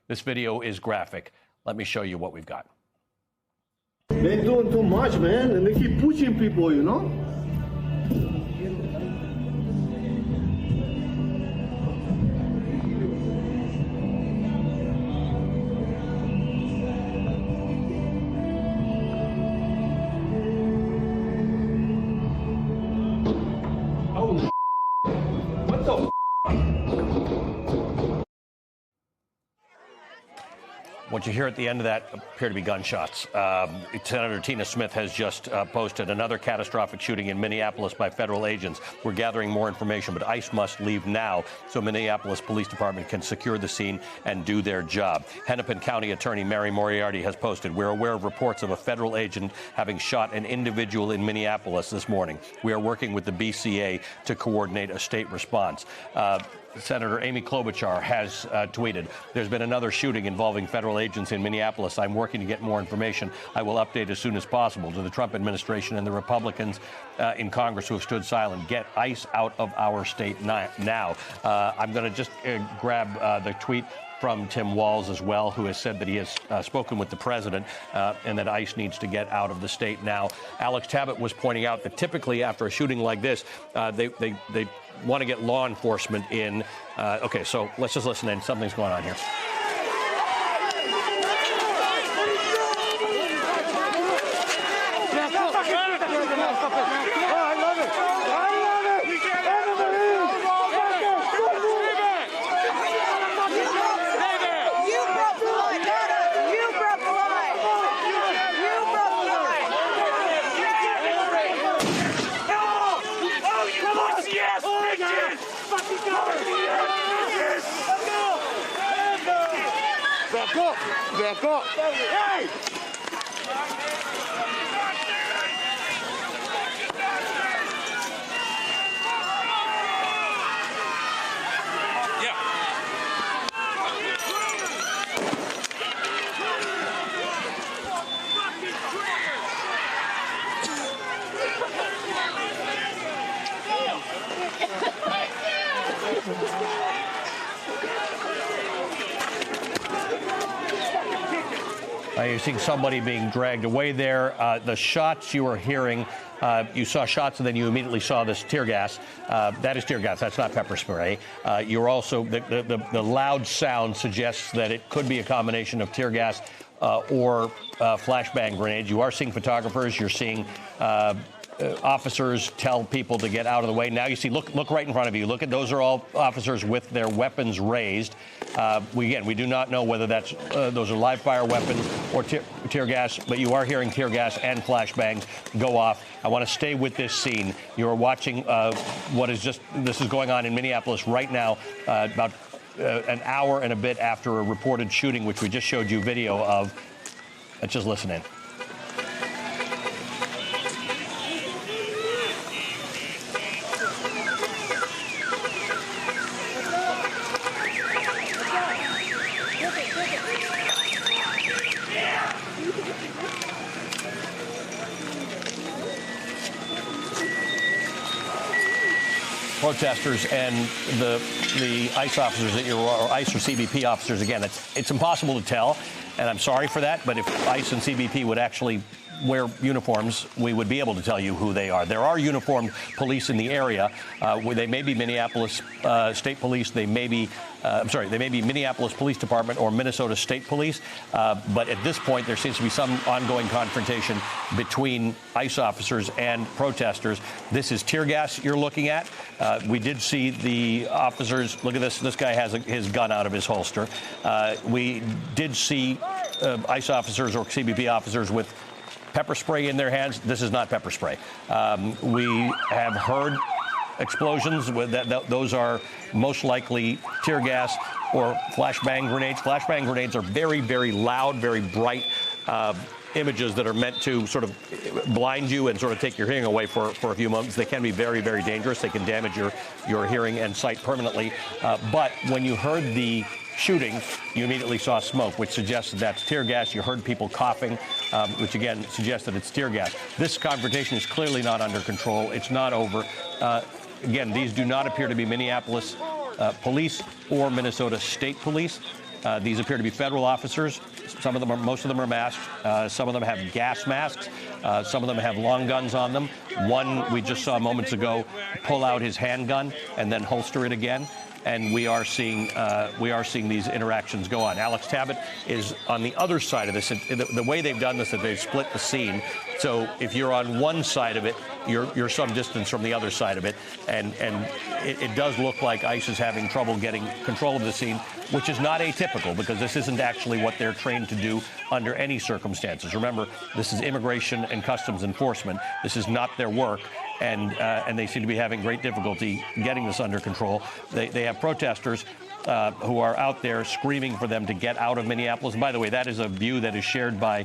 This video is graphic. Let me show you what we've got. They're doing too much, man, and they keep pushing people, you know? What the? What you hear at the end of that appear to be gunshots. Senator Tina Smith has just posted another catastrophic shooting in Minneapolis by federal agents. We're gathering more information, but ICE must leave now so Minneapolis Police Department can secure the scene and do their job. Hennepin County Attorney Mary Moriarty has posted, we're aware of reports of a federal agent having shot an individual in Minneapolis this morning. We are working with the BCA to coordinate a state response. Senator Amy Klobuchar has tweeted, there's been another shooting involving federal agents in Minneapolis. I'm working to get more information. I will update as soon as possible. To the Trump administration and the Republicans in Congress who have stood silent, get ICE out of our state now. I'm going to just grab the tweet from Tim Walz as well, who has said that he has spoken with the president and that ICE needs to get out of the state now. Alex Tabbitt was pointing out that typically after a shooting like this, they want to get law enforcement in. Okay, so let's just listen in. Something's going on here. Back up! Hey! You're seeing somebody being dragged away there. The shots you were hearing, you saw shots and then you immediately saw this tear gas. That is tear gas. That's not pepper spray. You're also, the loud sound suggests that it could be a combination of tear gas or flashbang grenades. You are seeing photographers. You're seeing officers tell people to get out of the way. Now you see, look right in front of you. Look at those are all officers with their weapons raised. We do not know whether that's those are live fire weapons or tear gas, but you are hearing tear gas and flashbangs go off. I want to stay with this scene. You are watching this is going on in Minneapolis right now, about an hour and a bit after a reported shooting, which we just showed you video of. Let's just listen in. Protesters and the ICE officers or ICE or CBP officers, again, it's impossible to tell, and I'm sorry for that, but if ICE and CBP would actually wear uniforms, we would be able to tell you who they are. There are uniformed police in the area. They may be Minneapolis State Police. They may be, they may be Minneapolis Police Department or Minnesota State Police. But at this point, there seems to be some ongoing confrontation between ICE officers and protesters. This is tear gas you're looking at. We did see the officers. Look at this. This guy has his gun out of his holster. We did see ICE officers or CBP officers with pepper spray in their hands. This is not pepper spray. We have heard explosions. Those are most likely tear gas or flashbang grenades. Flashbang grenades are very, very loud, very bright images that are meant to sort of blind you and sort of take your hearing away for a few moments. They can be very, very dangerous. They can damage your hearing and sight permanently. But when you heard the shooting, you immediately saw smoke, which suggests that's tear gas. You heard people coughing, which again suggests that it's tear gas. This confrontation is clearly not under control. It's not over. Again, these do not appear to be Minneapolis police or Minnesota State Police. These appear to be federal officers. Most of them are masked. Some of them have gas masks. Some of them have long guns on them. One we just saw moments ago pull out his handgun and then holster it again. And we are seeing these interactions go on. Alex Tabbitt is on the other side of this. The way they've done this is they've split the scene. So if you're on one side of it, you're some distance from the other side of it. And it does look like ICE is having trouble getting control of the scene, which is not atypical because this isn't actually what they're trained to do under any circumstances. Remember, this is Immigration and Customs Enforcement. This is not their work. And they seem to be having great difficulty getting this under control. They have protesters who are out there screaming for them to get out of Minneapolis. And by the way, that is a view that is shared by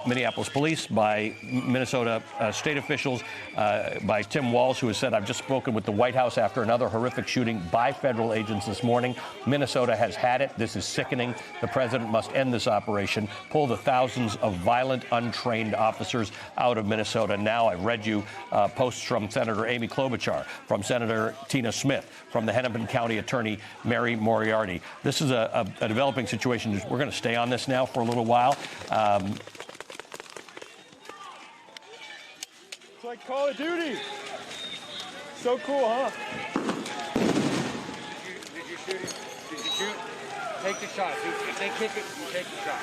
Minneapolis police, by Minnesota state officials, by Tim Walz, who has said, I've just spoken with the White House after another horrific shooting by federal agents this morning. Minnesota has had it. This is sickening. The president must end this operation, pull the thousands of violent, untrained officers out of Minnesota. Now, I've read you posts from Senator Amy Klobuchar, from Senator Tina Smith, from the Hennepin County Attorney Mary Moriarty. This is a developing situation. We're going to stay on this now for a little while. It's like Call of Duty. So cool, huh? Did you shoot it? Did you shoot? Take the shot. If they kick it, you take the shot.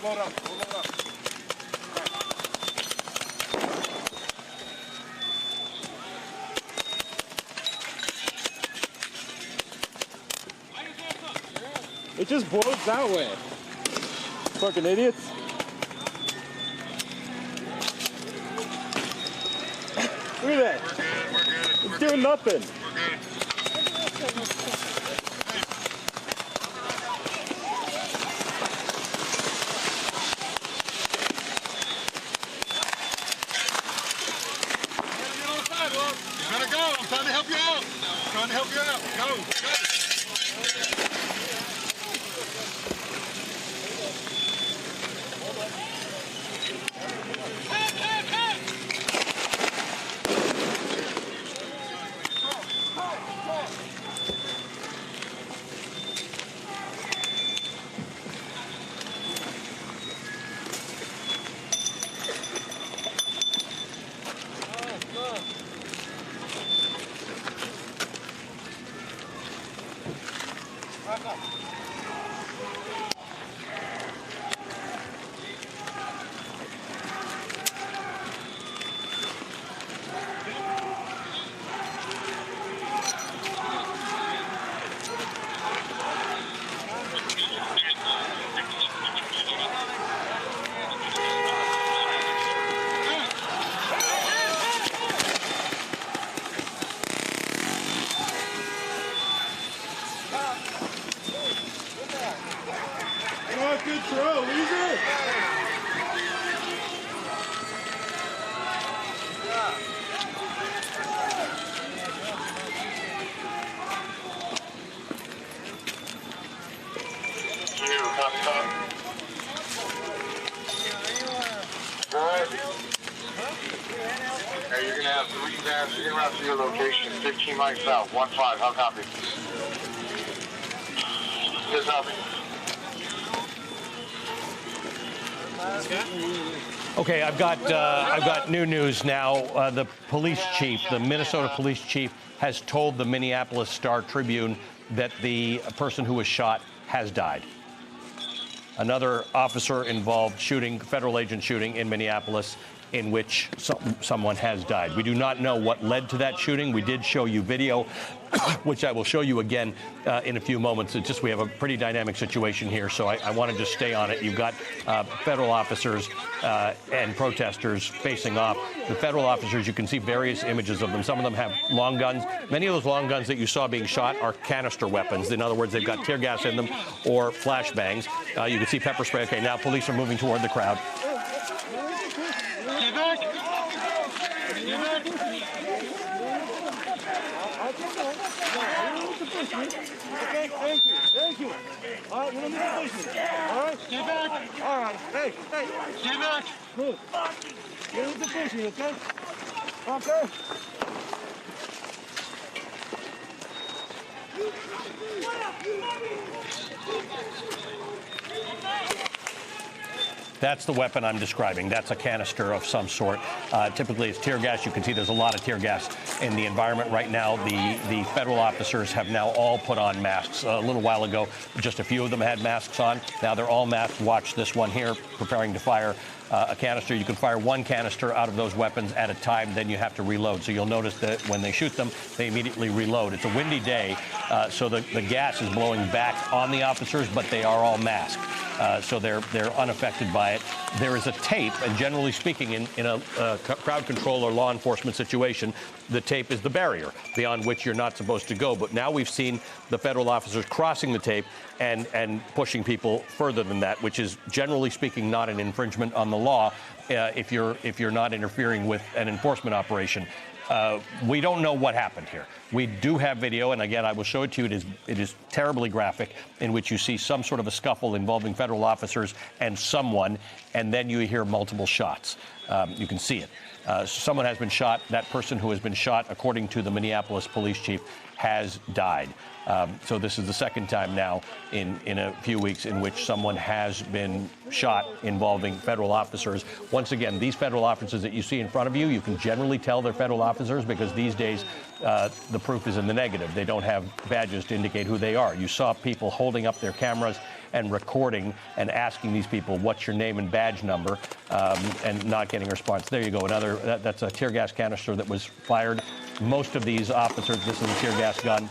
Load up. Load up. It just blows that way. Fucking idiots. Look at that. It's doing nothing. You gotta go. I'm trying to help you out. I'm trying to help you out. Go. Good throw, easy. Okay, you're gonna have 3 vans. You're gonna have to your location, 15 miles south, 1-5. How copy? Good copy. Okay, I've got new news now. The police chief, the Minnesota police chief, has told the Minneapolis Star-Tribune that the person who was shot has died. Another officer involved shooting, federal agent shooting in Minneapolis, in which someone has died. We do not know what led to that shooting. We did show you video, which I will show you again in a few moments. It's just we have a pretty dynamic situation here, so I want to just stay on it. You've got federal officers and protesters facing off. The federal officers, you can see various images of them. Some of them have long guns. Many of those long guns that you saw being shot are canister weapons. In other words, they've got tear gas in them or flashbangs. You can see pepper spray. Okay, now police are moving toward the crowd. Get back! Get back! Okay, thank you. Thank you. All right, you don't need to push me. All right? Get back! All right. Hey. Get back! Move. You don't need to push me, okay? Okay. That's the weapon I'm describing. That's a canister of some sort. Typically, it's tear gas. You can see there's a lot of tear gas in the environment right now. The federal officers have now all put on masks. A little while ago, just a few of them had masks on. Now they're all masked. Watch this one here, preparing to fire a canister. You can fire one canister out of those weapons at a time, then you have to reload. So you'll notice that when they shoot them, they immediately reload. It's a windy day, so the gas is blowing back on the officers, but they are all masked. So they're unaffected by it. There is a tape, and generally speaking, in a crowd control or law enforcement situation, the tape is the barrier beyond which you're not supposed to go. But now we've seen the federal officers crossing the tape and pushing people further than that, which is generally speaking not an infringement on the law if you're not interfering with an enforcement operation. We don't know what happened here. We do have video, and again, I will show it to you. It is terribly graphic, in which you see some sort of a scuffle involving federal officers and someone, and then you hear multiple shots. You can see it. Someone has been shot. That person who has been shot, according to the Minneapolis police chief, has died. So this is the second time now in a few weeks in which someone has been shot involving federal officers. Once again, these federal officers that you see in front of you, you can generally tell they're federal officers because these days the proof is in the negative. They don't have badges to indicate who they are. You saw people holding up their cameras and recording and asking these people, what's your name and badge number, and not getting a response. There you go. That's a tear gas canister that was fired. Most of these officers, this is a tear gas gun.